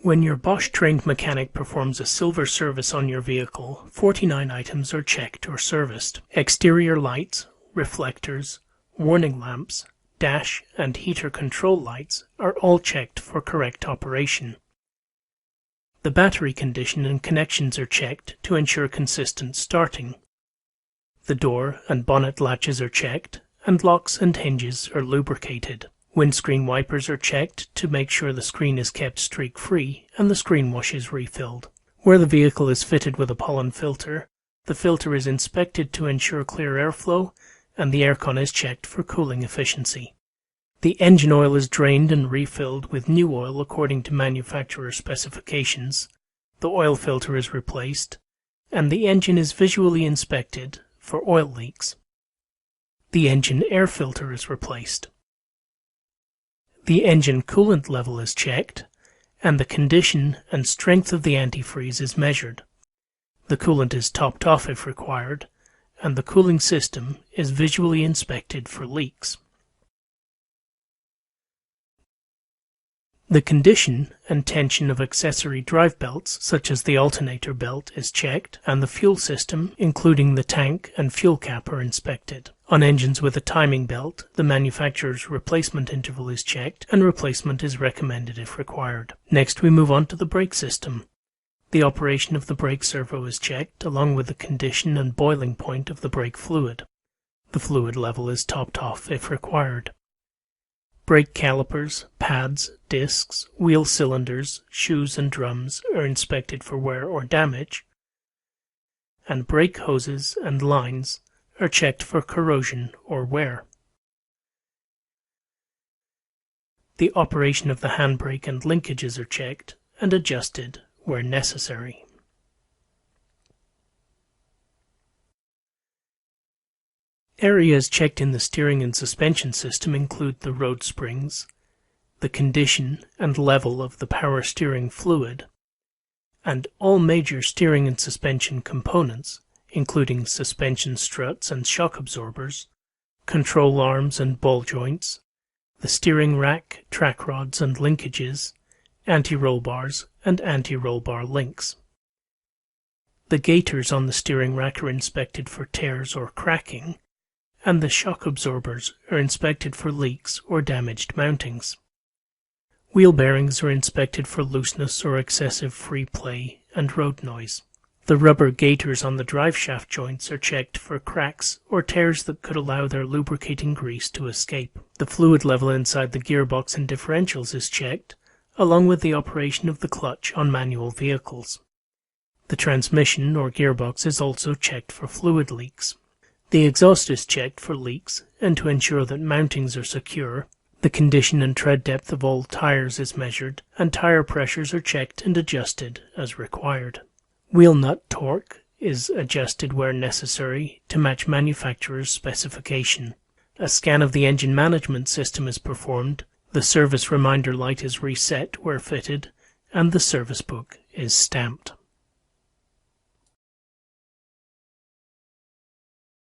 When your Bosch-trained mechanic performs a silver service on your vehicle, 49 items are checked or serviced. Exterior lights, reflectors, warning lamps, dash and heater control lights are all checked for correct operation. The battery condition and connections are checked to ensure consistent starting. The door and bonnet latches are checked, and locks and hinges are lubricated. Windscreen wipers are checked to make sure the screen is kept streak-free and the screen wash is refilled. Where the vehicle is fitted with a pollen filter, the filter is inspected to ensure clear airflow, and the aircon is checked for cooling efficiency. The engine oil is drained and refilled with new oil according to manufacturer specifications. The oil filter is replaced, and the engine is visually inspected for oil leaks. The engine air filter is replaced. The engine coolant level is checked, and the condition and strength of the antifreeze is measured. The coolant is topped off if required, and the cooling system is visually inspected for leaks. The condition and tension of accessory drive belts, such as the alternator belt, is checked, and the fuel system, including the tank and fuel cap, are inspected. On engines with a timing belt, the manufacturer's replacement interval is checked, and replacement is recommended if required. Next, we move on to the brake system. The operation of the brake servo is checked, along with the condition and boiling point of the brake fluid. The fluid level is topped off if required. Brake calipers, pads, discs, wheel cylinders, shoes and drums are inspected for wear or damage, and brake hoses and lines are checked for corrosion or wear. The operation of the handbrake and linkages are checked and adjusted where necessary. Areas checked in the steering and suspension system include the road springs, the condition and level of the power steering fluid, and all major steering and suspension components, including suspension struts and shock absorbers, control arms and ball joints, the steering rack, track rods and linkages, anti-roll bars and anti-roll bar links. The gaiters on the steering rack are inspected for tears or cracking, and the shock absorbers are inspected for leaks or damaged mountings. Wheel bearings are inspected for looseness or excessive free play and road noise. The rubber gaiters on the driveshaft joints are checked for cracks or tears that could allow their lubricating grease to escape. The fluid level inside the gearbox and differentials is checked, along with the operation of the clutch on manual vehicles. The transmission or gearbox is also checked for fluid leaks. The exhaust is checked for leaks, and to ensure that mountings are secure, the condition and tread depth of all tires is measured, and tire pressures are checked and adjusted as required. Wheel nut torque is adjusted where necessary to match manufacturer's specification. A scan of the engine management system is performed, the service reminder light is reset where fitted, and the service book is stamped.